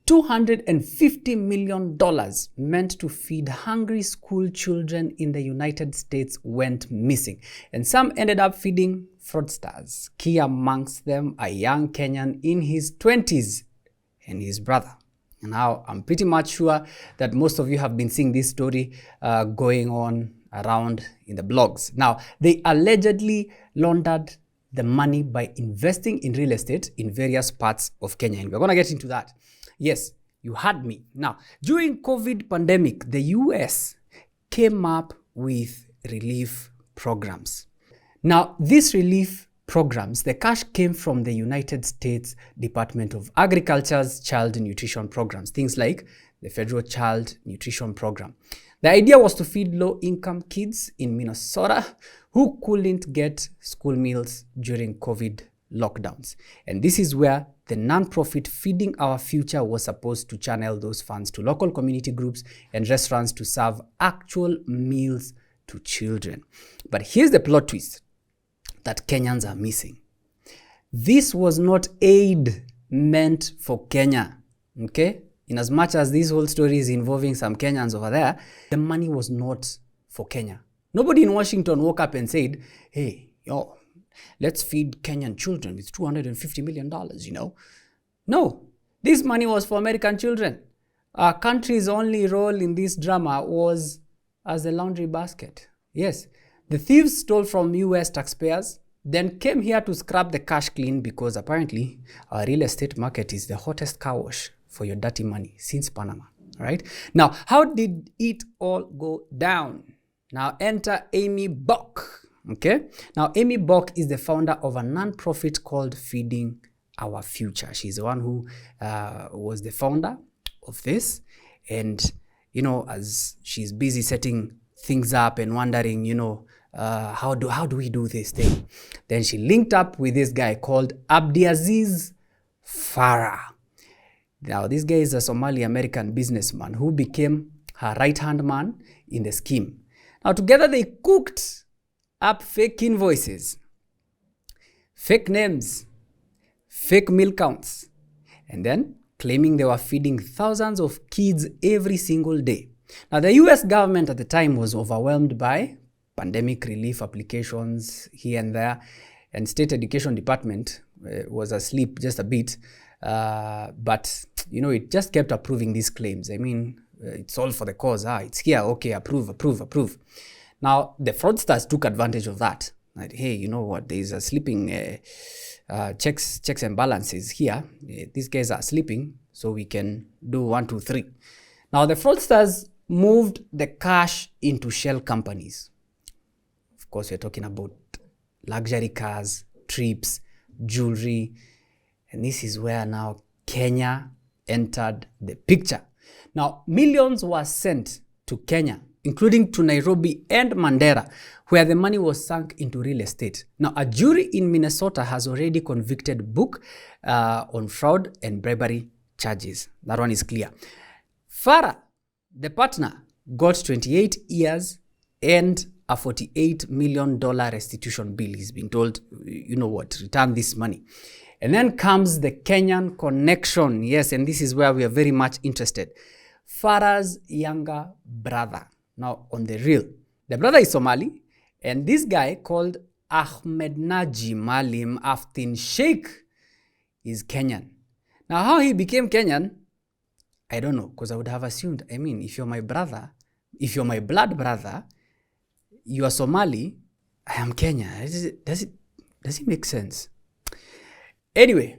$250 million meant to feed hungry school children in the United States went missing. And some ended up feeding fraudsters, key amongst them a young Kenyan in his 20s and his brother. Now, I'm pretty much sure that most of you have been seeing this story going on around in the blogs. Now, they allegedly laundered the money by investing in real estate in various parts of Kenya. And we're going to get into that. Yes, you heard me. Now, during COVID pandemic, the US came up with relief programs. Now, these relief programs, the cash came from the United States Department of Agriculture's child nutrition programs, things like the Federal Child Nutrition Program. The idea was to feed low-income kids in Minnesota who couldn't get school meals during COVID lockdowns. And this is where the non-profit Feeding Our Future was supposed to channel those funds to local community groups and restaurants to serve actual meals to children. But here's the plot twist that Kenyans are missing. This was not aid meant for Kenya, okay? In as much as this whole story is involving some Kenyans over there, the money was not for Kenya. Nobody in Washington woke up and said, hey, let's feed Kenyan children with $250 million, you know? No, this money was for American children. Our country's only role in this drama was as a laundry basket. Yes, the thieves stole from US taxpayers, then came here to scrap the cash clean because apparently our real estate market is the hottest car wash for your dirty money since Panama, right? Now, how did it all go down? Now enter Aimee Bock. Okay, now Aimee Bock is the founder of a non-profit called Feeding Our Future. She's the one who was the founder of this, and as she's busy setting things up and wondering, how do we do this thing, then she linked up with this guy called Abdiaziz Farah. Now this guy is a Somali-American businessman who became her right-hand man in the scheme. Now together they cooked up fake invoices, fake names, fake meal counts, and then claiming they were feeding thousands of kids every single day. Now, the US government at the time was overwhelmed by pandemic relief applications here and there, and State Education Department was asleep just a bit, but it just kept approving these claims. I mean, it's all for the cause. It's here, okay, approve. Now, the fraudsters took advantage of that. Like, hey, you know what? There's a sleeping checks and balances here. These guys are sleeping, so we can do 1, 2, 3. Now, the fraudsters moved the cash into shell companies. Of course, we're talking about luxury cars, trips, jewelry, and this is where now Kenya entered the picture. Now, millions were sent to Kenya, including to Nairobi and Mandera, where the money was sunk into real estate. Now, a jury in Minnesota has already convicted Bock on fraud and bribery charges. That one is clear. Farah, the partner, got 28 years and a $48 million restitution bill. He's been told, return this money. And then comes the Kenyan connection. Yes, and this is where we are very much interested. Farah's younger brother. Now, on the real, the brother is Somali, and this guy called Ahmednaji Sheikh is Kenyan. Now, how he became Kenyan, I don't know, because I would have assumed, if you're my brother, if you're my blood brother, you are Somali, I am Kenyan. Does it make sense? Anyway,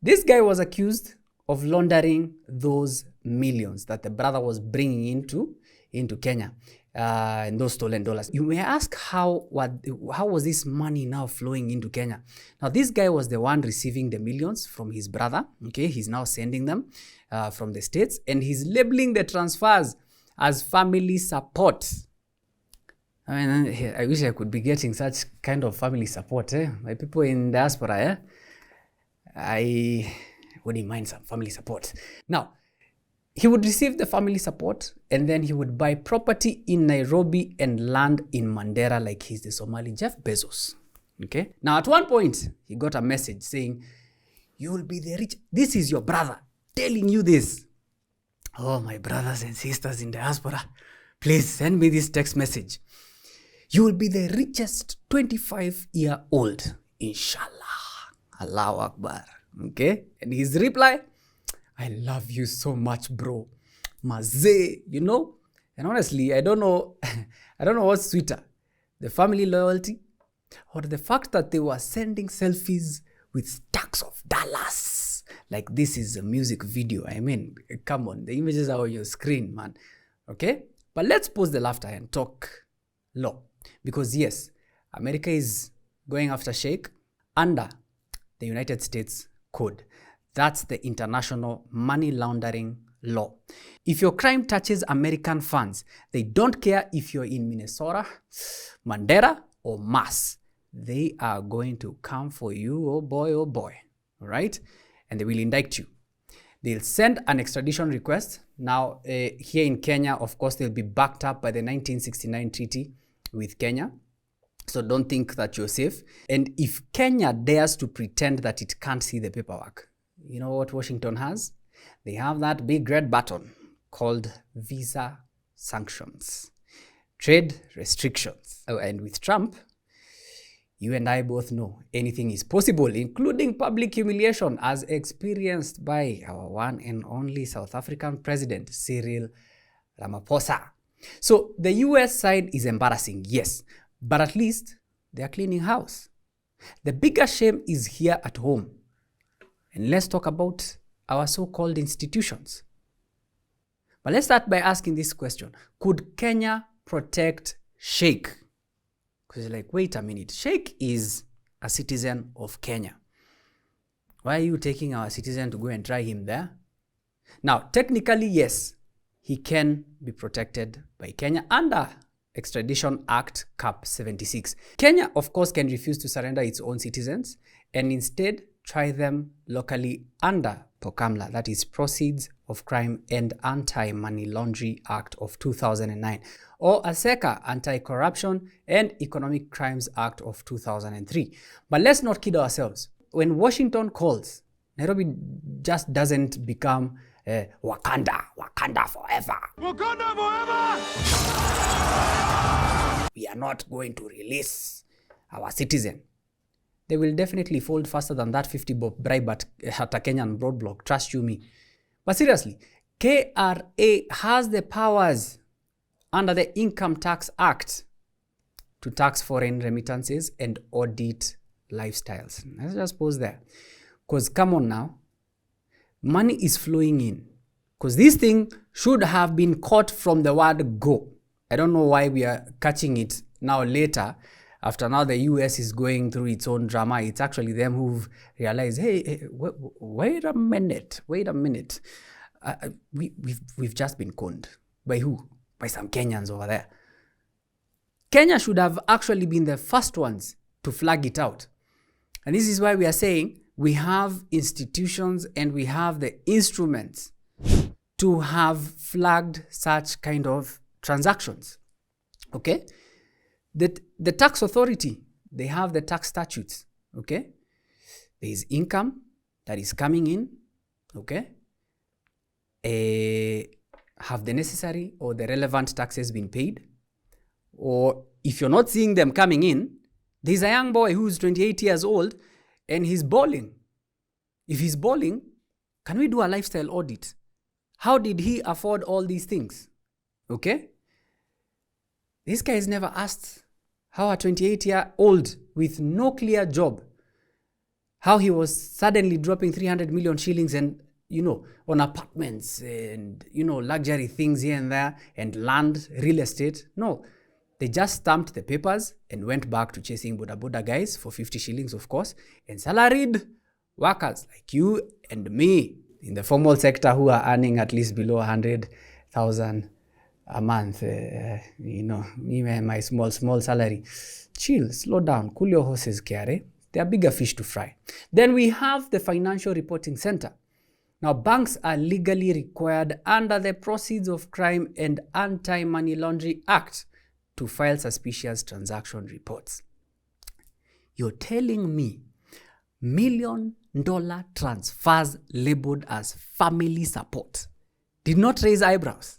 this guy was accused of laundering those millions that the brother was bringing into Kenya, and those stolen dollars. You may ask how was this money now flowing into Kenya? Now, this guy was the one receiving the millions from his brother. Okay, he's now sending them from the States, and he's labeling the transfers as family support. I wish I could be getting such kind of family support. My people in diaspora, I wouldn't mind some family support. Now, he would receive the family support, and then he would buy property in Nairobi and land in Mandera like he's the Somali Jeff Bezos. Okay. Now, at one point, he got a message saying, "You will be the rich. This is your brother. telling you this. Oh, my brothers and sisters in diaspora, please send me this text message. You will be the richest 25-year-old, inshallah. Allahu Akbar. Okay? And his reply, I love you so much, bro. Mazee, you know? And honestly, I don't know what's sweeter, the family loyalty or the fact that they were sending selfies with stacks of dollars. Like this is a music video. I mean, come on, the images are on your screen, man. Okay? But let's pause the laughter and talk law. Because yes, America is going after Sheikh under the United States Code. That's the international money laundering law. If your crime touches American funds, they don't care if you're in Minnesota, Mandera, or Mass. They are going to come for you, oh boy, all right? And they will indict you. They'll send an extradition request. Now, here in Kenya, of course, they'll be backed up by the 1969 treaty with Kenya. So don't think that you're safe. And if Kenya dares to pretend that it can't see the paperwork, you know what Washington has? They have that big red button called visa sanctions, trade restrictions. Oh, and with Trump, you and I both know anything is possible, including public humiliation as experienced by our one and only South African president, Cyril Ramaphosa. So the US side is embarrassing, yes, but at least they are cleaning house. The bigger shame is here at home. And let's talk about our so-called institutions. But let's start by asking this question. Could Kenya protect Sheikh? Because you're like, wait a minute, Sheikh is a citizen of Kenya. Why are you taking our citizen to go and try him there? Now, technically, yes, he can be protected by Kenya under Extradition Act Cap 76. Kenya, of course, can refuse to surrender its own citizens and instead try them locally under POCAMLA, that is Proceeds of Crime and Anti-Money Laundering Act of 2009, or ASECA, Anti-Corruption and Economic Crimes Act of 2003. But let's not kid ourselves. When Washington calls, Nairobi just doesn't become Wakanda forever. Wakanda forever! We are not going to release our citizen. They will definitely fold faster than that 50 bob bribe at a Kenyan roadblock, trust you me. But seriously, KRA has the powers under the Income Tax Act to tax foreign remittances and audit lifestyles. Let's just pause there. Because come on now, money is flowing in. Because this thing should have been caught from the word go. I don't know why we are catching it now later. After now the US is going through its own drama, it's actually them who've realized, hey, wait a minute. We've just been conned. By who? By some Kenyans over there. Kenya should have actually been the first ones to flag it out. And this is why we are saying we have institutions and we have the instruments to have flagged such kind of transactions. Okay? The tax authority, they have the tax statutes, okay? There is income that is coming in, okay? Have the necessary or the relevant taxes been paid? Or if you're not seeing them coming in, there's a young boy who's 28 years old and he's balling. If he's balling, can we do a lifestyle audit? How did he afford all these things? Okay? This guy has never asked how a 28-year-old with no clear job, how he was suddenly dropping 300 million shillings and, on apartments and, luxury things here and there and land, real estate. No, they just stamped the papers and went back to chasing Boda guys for 50 shillings, of course, and salaried workers like you and me in the formal sector who are earning at least below 100,000 a month, me and my small salary. Chill, slow down, cool your horses, Kiare. There are bigger fish to fry. Then we have the Financial Reporting Center. Now, banks are legally required under the Proceeds of Crime and Anti-Money Laundering Act to file suspicious transaction reports. You're telling me $1 million $1 transfers labeled as family support did not raise eyebrows.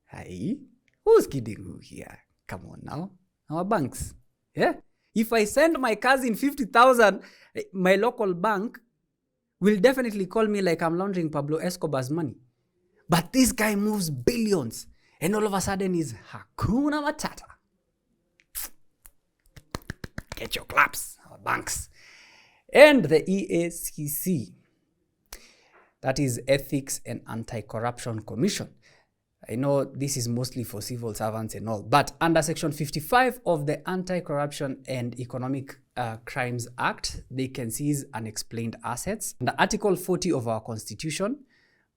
Hey, who's kidding who here? Come on now. Our banks. Yeah? If I send my cousin 50,000, my local bank will definitely call me like I'm laundering Pablo Escobar's money. But this guy moves billions, and all of a sudden is Hakuna Matata. Get your claps, our banks. And the EACC, that is Ethics and Anti-Corruption Commission. I know this is mostly for civil servants and all, but under Section 55 of the Anti-Corruption and Economic Crimes Act, they can seize unexplained assets. Under Article 40 of our Constitution,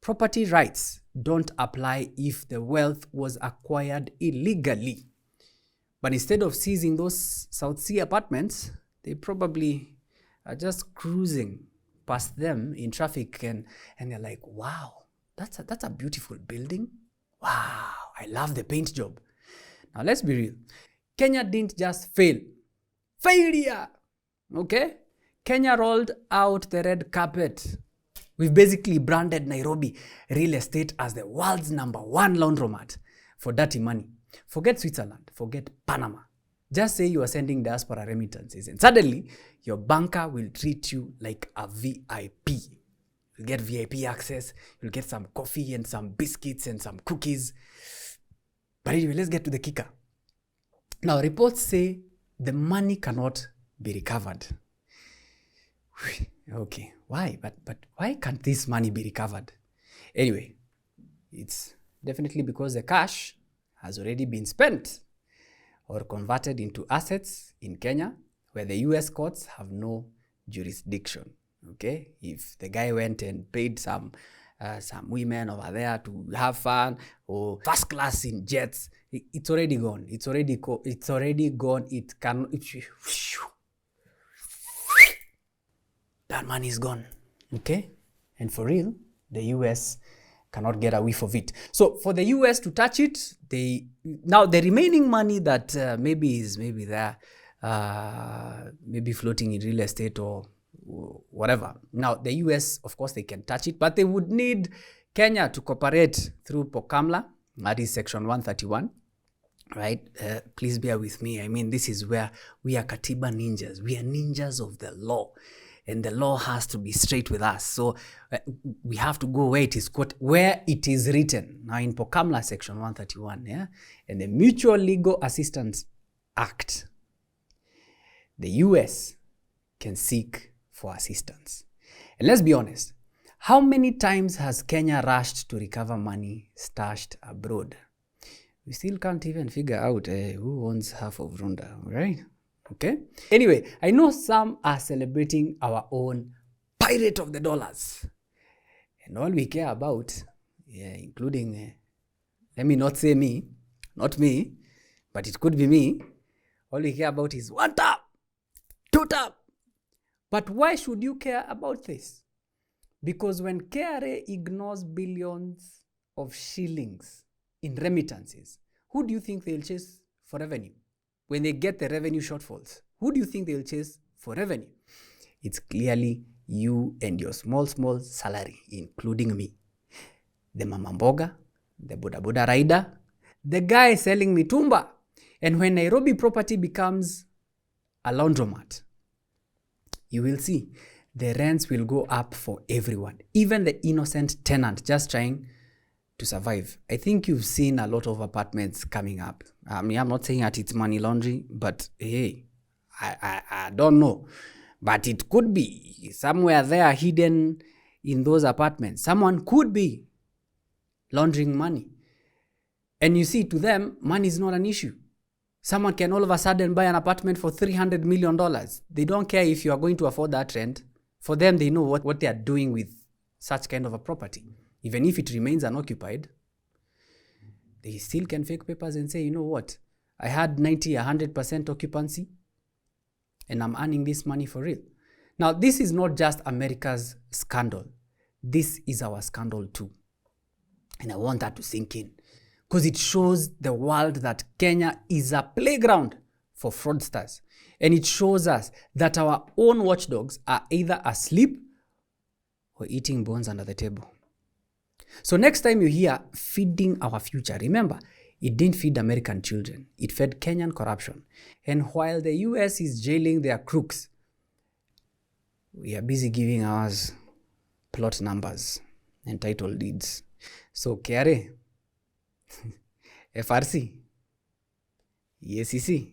property rights don't apply if the wealth was acquired illegally. But instead of seizing those South Sea apartments, they probably are just cruising past them in traffic and they're like, wow, that's a beautiful building. Wow, I love the paint job. Now let's be real. Kenya didn't just fail. Failure! Okay? Kenya rolled out the red carpet. We've basically branded Nairobi real estate as the world's #1 laundromat for dirty money. Forget Switzerland, forget Panama. Just say you are sending diaspora remittances and suddenly your banker will treat you like a VIP. You'll get VIP access, you'll get some coffee and some biscuits and some cookies. But anyway, let's get to the kicker. Now, reports say the money cannot be recovered. Okay, why? But why can't this money be recovered? Anyway, it's definitely because the cash has already been spent or converted into assets in Kenya where the US courts have no jurisdiction. Okay, if the guy went and paid some women over there to have fun or first class in jets, it's already gone. It's already gone. It can. That money is gone. Okay, and for real, the US cannot get a whiff of it. So for the US to touch it, now the remaining money that maybe there, maybe floating in real estate or whatever. Now, the US, of course, they can touch it, but they would need Kenya to cooperate through POCAMLA, that is Section 131, right? Please bear with me. I mean, this is where we are Katiba Ninjas. We are ninjas of the law, and the law has to be straight with us. So we have to go where it is written. Now, in POCAMLA, Section 131, yeah, and the Mutual Legal Assistance Act, the US can seek for assistance. And let's be honest, how many times has Kenya rushed to recover money stashed abroad? We still can't even figure out who owns half of Runda, right? Okay. Anyway, I know some are celebrating our own pirate of the dollars. And all we care about, including, let me not say me, not me, but it could be me, all we care about is 1 tap, 2 tap. But why should you care about this? Because when KRA ignores billions of shillings in remittances, who do you think they'll chase for revenue? When they get the revenue shortfalls, who do you think they'll chase for revenue? It's clearly you and your small salary, including me. The mama mboga, the boda rider, the guy selling mitumba. And when Nairobi property becomes a laundromat, you will see the rents will go up for everyone, even the innocent tenant just trying to survive. I think you've seen a lot of apartments coming up. I mean, I'm not saying that it's money laundering, but hey, I don't know. But it could be somewhere there hidden in those apartments. Someone could be laundering money. And you see, to them, money is not an issue. Someone can all of a sudden buy an apartment for $300 million. They don't care if you are going to afford that rent. For them, they know what they are doing with such kind of a property. Even if it remains unoccupied, they still can fake papers and say, you know what, I had 100% occupancy and I'm earning this money for real. Now, this is not just America's scandal. This is our scandal too. And I want that to sink in, because it shows the world that Kenya is a playground for fraudsters. And it shows us that our own watchdogs are either asleep or eating bones under the table. So next time you hear feeding our future, remember, it didn't feed American children. It fed Kenyan corruption. And while the US is jailing their crooks, we are busy giving ours plot numbers and title deeds. So KRA, FRC, EACC,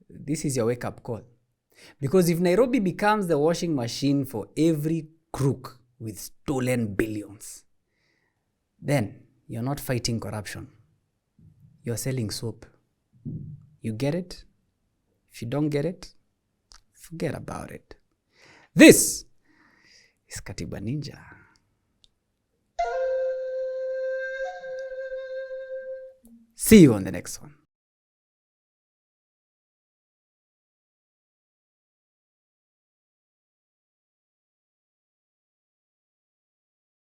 this is your wake-up call. Because if Nairobi becomes the washing machine for every crook with stolen billions, then you're not fighting corruption. You're selling soap. You get it? If you don't get it, forget about it. This is Katiba Ninja. See you on the next one.